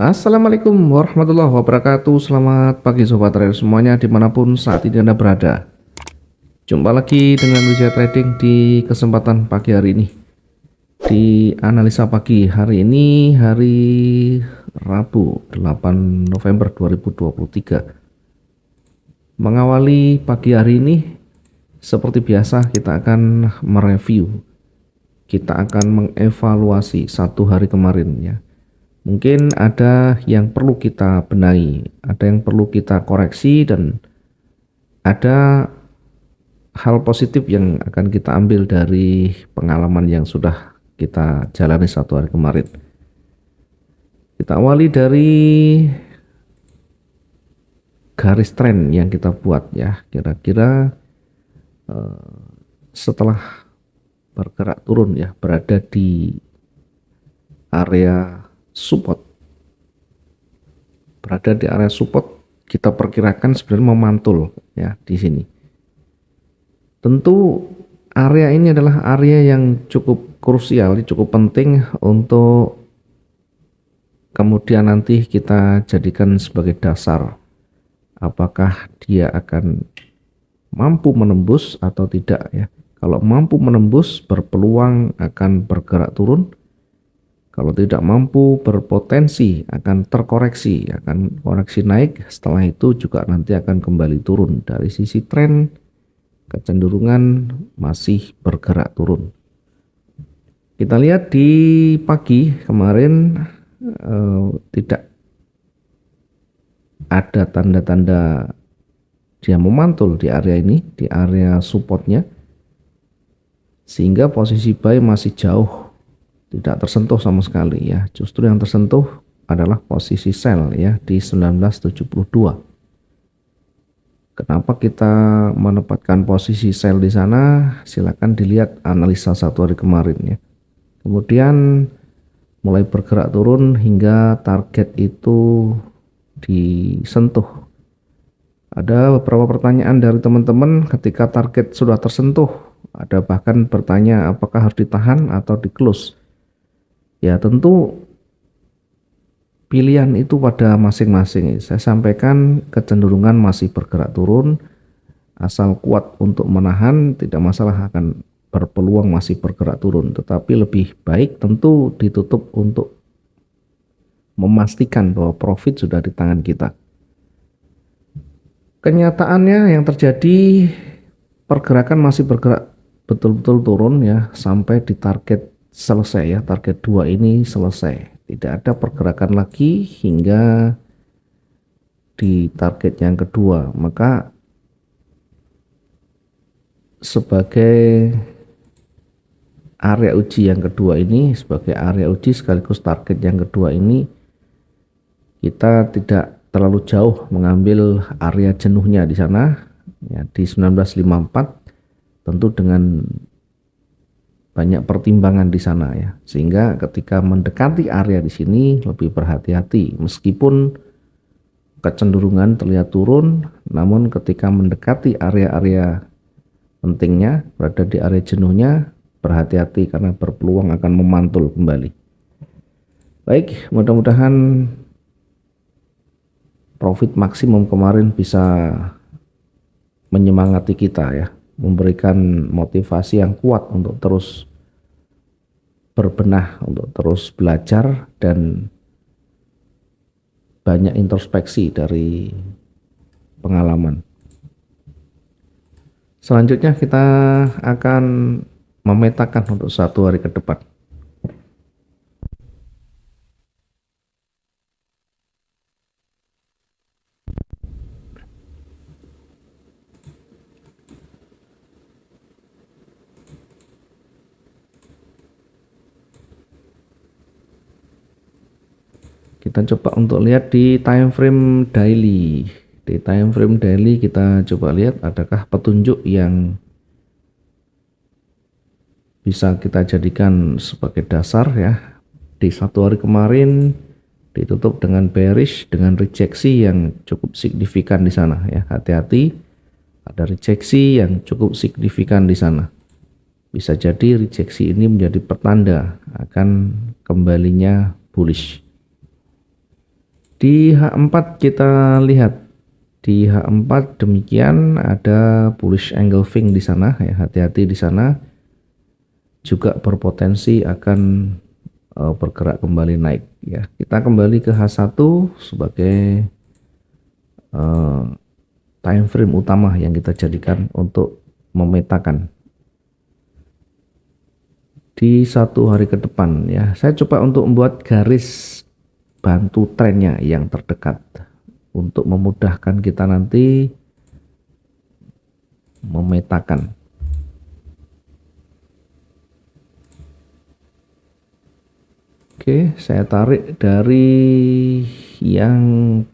Assalamualaikum warahmatullahi wabarakatuh. Selamat pagi sobat trader semuanya dimanapun saat ini Anda berada. Jumpa lagi dengan Wijaya Trading di kesempatan pagi hari ini. Di analisa pagi hari ini hari Rabu 8 November 2023. Mengawali pagi hari ini seperti biasa kita akan mereview. Kita akan mengevaluasi satu hari kemarin ya. Mungkin ada yang perlu kita benahi, ada yang perlu kita koreksi, dan ada hal positif yang akan kita ambil dari pengalaman yang sudah kita jalani satu hari kemarin. Kita awali dari garis tren yang kita buat ya, kira-kira setelah bergerak turun ya, berada di area support, kita perkirakan sebenarnya memantul ya di sini. Tentu area ini adalah area yang cukup krusial, cukup penting untuk kemudian nanti kita jadikan sebagai dasar apakah dia akan mampu menembus atau tidak ya. Kalau mampu menembus, berpeluang akan bergerak turun. Kalau tidak mampu, berpotensi akan terkoreksi, akan koreksi naik. Setelah itu juga nanti akan kembali turun. Dari sisi tren, kecenderungan masih bergerak turun. Kita lihat di pagi kemarin tidak ada tanda-tanda dia memantul di area ini, di area supportnya, sehingga posisi buy masih jauh, tidak tersentuh sama sekali ya. Justru yang tersentuh adalah posisi sell ya di 1972. Kenapa kita menempatkan posisi sell di sana? Silakan dilihat analisa satu hari kemarin ya. Kemudian mulai bergerak turun hingga target itu disentuh. Ada beberapa pertanyaan dari teman-teman ketika target sudah tersentuh. Ada bahkan bertanya apakah harus ditahan atau di close. Ya tentu pilihan itu pada masing-masing. Saya sampaikan kecenderungan masih bergerak turun. Asal kuat untuk menahan tidak masalah, akan berpeluang masih bergerak turun. Tetapi lebih baik tentu ditutup untuk memastikan bahwa profit sudah di tangan kita. Kenyataannya yang terjadi, pergerakan masih bergerak betul-betul turun ya sampai di target selesai ya, target 2 ini selesai. Tidak ada pergerakan lagi hingga di target yang kedua. Maka sebagai area uji yang kedua ini, sebagai area uji sekaligus target yang kedua ini, kita tidak terlalu jauh mengambil area jenuhnya di sana ya, di 1954, tentu dengan banyak pertimbangan di sana ya, sehingga ketika mendekati area di sini lebih berhati-hati. Meskipun kecenderungan terlihat turun, namun ketika mendekati area-area pentingnya, berada di area jenuhnya, berhati-hati karena berpeluang akan memantul kembali. Baik, mudah-mudahan profit maksimum kemarin bisa menyemangati kita ya, memberikan motivasi yang kuat untuk terus berbenah, untuk terus belajar dan banyak introspeksi dari pengalaman. Selanjutnya kita akan memetakan untuk satu hari ke depan. Kita coba untuk lihat di time frame daily. Di time frame daily kita coba lihat adakah petunjuk yang bisa kita jadikan sebagai dasar ya. Di satu hari kemarin ditutup dengan bearish, dengan rejeksi yang cukup signifikan di sana ya. Hati-hati, ada rejeksi yang cukup signifikan di sana. Bisa jadi rejeksi ini menjadi pertanda akan kembalinya bullish. Di H4 kita lihat, di H4 demikian ada bullish engulfing di sana ya, hati-hati di sana, juga berpotensi akan bergerak kembali naik ya. Kita kembali ke H1 sebagai time frame utama yang kita jadikan untuk memetakan di 1 hari ke depan ya. Saya coba untuk membuat garis bantu trennya yang terdekat untuk memudahkan kita nanti memetakan. Oke, saya tarik dari yang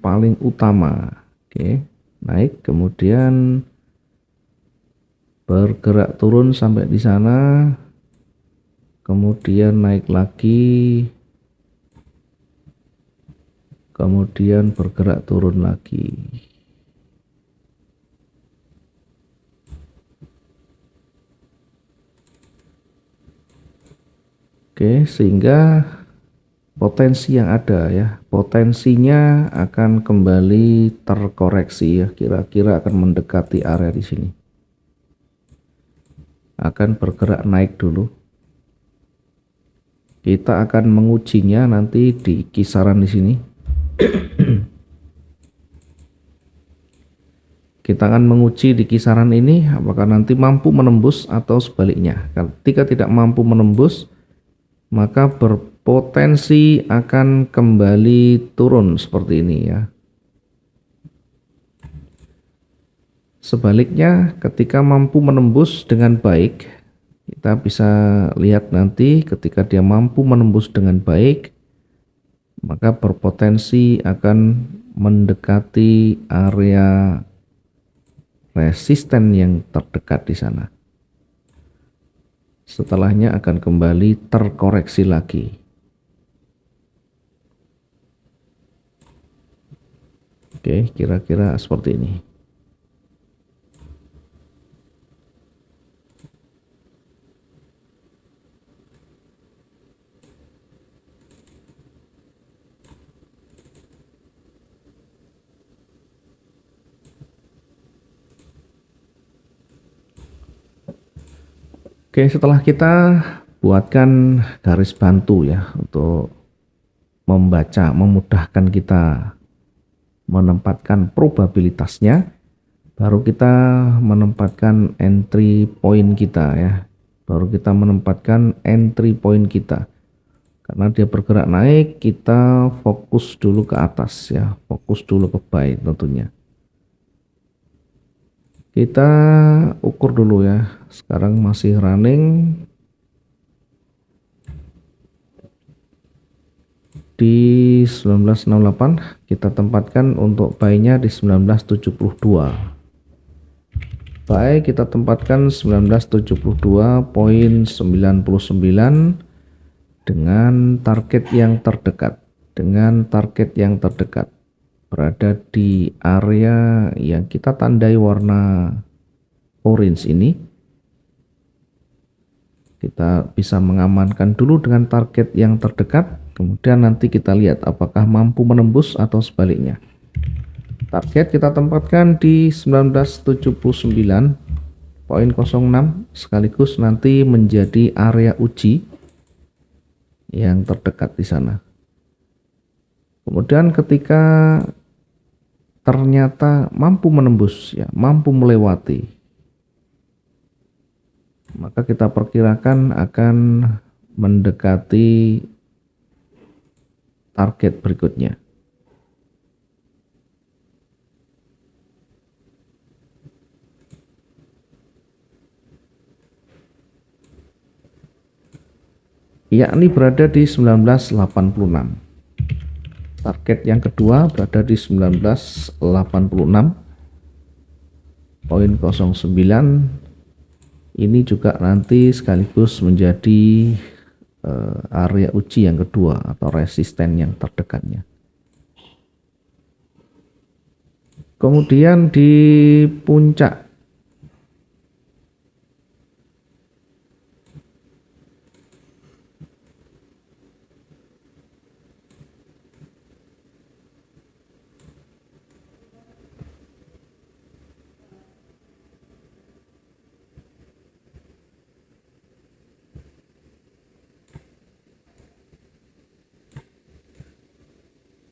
paling utama. Oke, naik kemudian bergerak turun sampai di sana, kemudian naik lagi, kemudian bergerak turun lagi. Oke, sehingga potensi yang ada ya, potensinya akan kembali terkoreksi ya, kira-kira akan mendekati area di sini. Akan bergerak naik dulu. Kita akan mengujinya nanti di kisaran di sini. Kita akan menguji di kisaran ini apakah nanti mampu menembus atau sebaliknya. Ketika tidak mampu menembus, maka berpotensi akan kembali turun seperti ini ya. Sebaliknya, ketika mampu menembus dengan baik, kita bisa lihat nanti ketika dia mampu menembus dengan baik, maka berpotensi akan mendekati area resisten yang terdekat di sana. Setelahnya akan kembali terkoreksi lagi. Oke, kira-kira seperti ini. Oke, setelah kita buatkan garis bantu ya untuk membaca, memudahkan kita menempatkan probabilitasnya, baru kita menempatkan entry point kita ya. Baru kita menempatkan entry point kita. Karena dia bergerak naik, kita fokus dulu ke atas ya, fokus dulu ke buy tentunya. Kita ukur dulu ya, sekarang masih running di 1968, kita tempatkan untuk buy-nya di 1972. Buy kita tempatkan 1972.99 dengan target yang terdekat. Dengan target yang terdekat berada di area yang kita tandai warna orange ini. Kita bisa mengamankan dulu dengan target yang terdekat, kemudian nanti kita lihat apakah mampu menembus atau sebaliknya. Target kita tempatkan di 1979.06 sekaligus nanti menjadi area uji yang terdekat di sana. Kemudian ketika ternyata mampu menembus ya, mampu melewati, maka kita perkirakan akan mendekati target berikutnya. Yakni berada di 1986. Target yang kedua berada di 1986.09. Ini juga nanti sekaligus menjadi area uji yang kedua atau resisten yang terdekatnya. Kemudian di puncak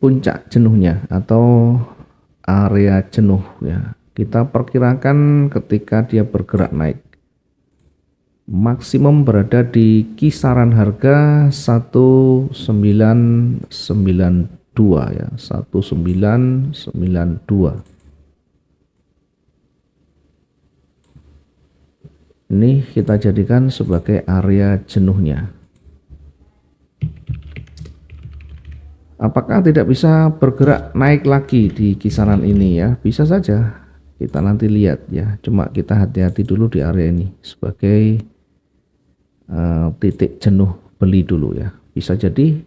puncak jenuhnya atau area jenuh ya. Kita perkirakan ketika dia bergerak naik maksimum berada di kisaran harga 1992 ya, 1992. Ini kita jadikan sebagai area jenuhnya. Apakah tidak bisa bergerak naik lagi di kisaran ini ya? Bisa saja. Kita nanti lihat ya. Cuma kita hati-hati dulu di area ini sebagai titik jenuh beli dulu ya. Bisa jadi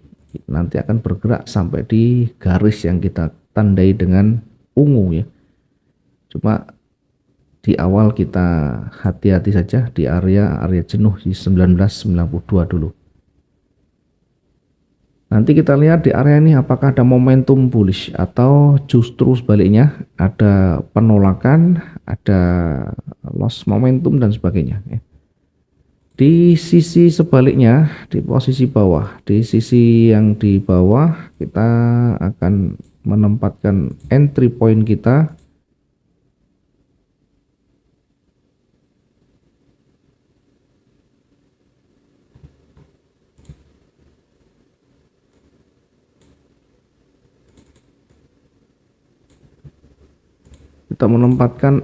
nanti akan bergerak sampai di garis yang kita tandai dengan ungu ya. Cuma di awal kita hati-hati saja di area jenuh di 1992 dulu. Nanti kita lihat di area ini apakah ada momentum bullish atau justru sebaliknya ada penolakan, ada loss momentum dan sebagainya. Di sisi sebaliknya, di posisi bawah, di sisi yang di bawah kita akan menempatkan entry point kita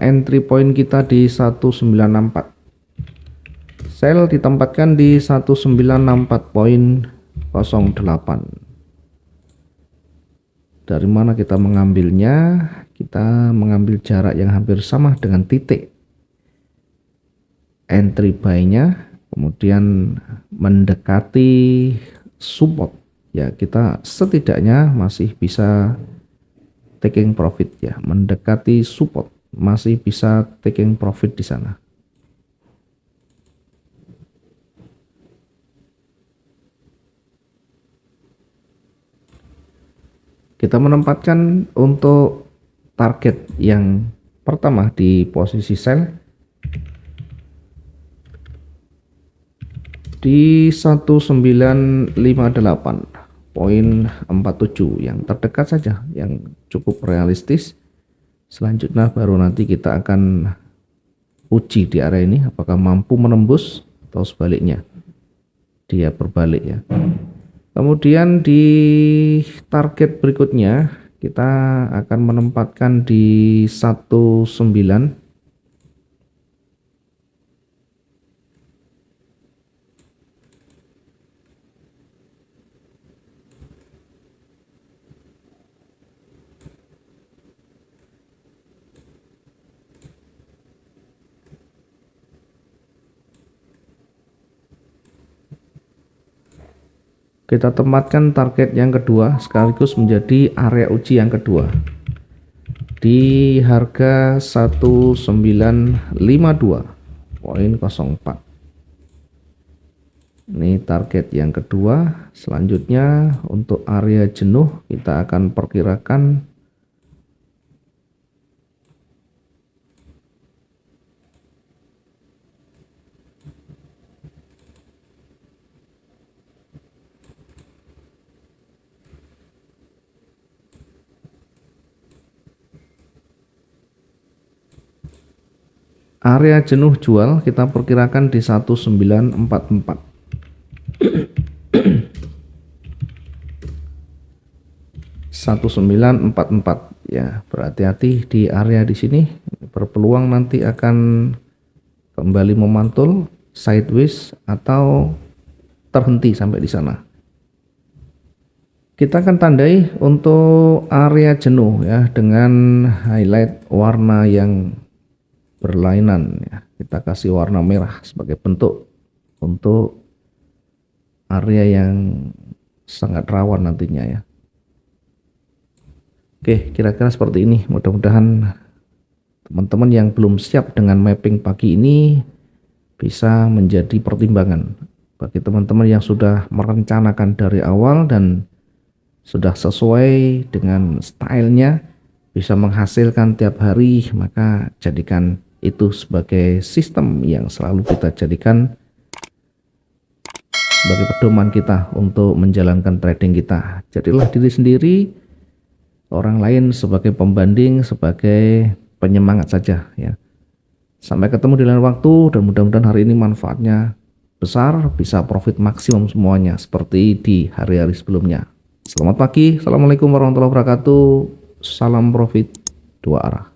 entry point kita di 1964. Sell ditempatkan di 1964.08. Dari mana kita mengambilnya? Kita mengambil jarak yang hampir sama dengan titik entry buy-nya, kemudian mendekati support. Ya, kita setidaknya masih bisa taking profit ya, mendekati support, masih bisa taking profit di sana. Kita menempatkan untuk target yang pertama di posisi sell di 1958.47 yang terdekat saja, yang cukup realistis. Selanjutnya baru nanti kita akan uji di area ini apakah mampu menembus atau sebaliknya dia berbalik ya. Kemudian di target berikutnya kita akan menempatkan di 19. Kita tempatkan target yang kedua sekaligus menjadi area uji yang kedua di harga 1952.04. Ini target yang kedua. Selanjutnya untuk area jenuh kita akan perkirakan area jenuh jual kita perkirakan di 1944. Ya, berhati-hati di area di sini, berpeluang nanti akan kembali memantul sideways atau terhenti sampai di sana. Kita akan tandai untuk area jenuh ya dengan highlight warna yang berlainan ya. Kita kasih warna merah sebagai bentuk untuk area yang sangat rawan nantinya ya. Oke, kira-kira seperti ini. Mudah-mudahan teman-teman yang belum siap dengan mapping pagi ini bisa menjadi pertimbangan bagi teman-teman yang sudah merencanakan dari awal dan sudah sesuai dengan stylenya, bisa menghasilkan tiap hari, maka jadikan itu sebagai sistem yang selalu kita jadikan sebagai pedoman kita untuk menjalankan trading kita. Jadilah diri sendiri, orang lain sebagai pembanding, sebagai penyemangat saja ya. Sampai ketemu di lain waktu dan mudah-mudahan hari ini manfaatnya besar, bisa profit maksimum semuanya seperti di hari-hari sebelumnya. Selamat pagi, assalamualaikum warahmatullahi wabarakatuh. Salam profit dua arah.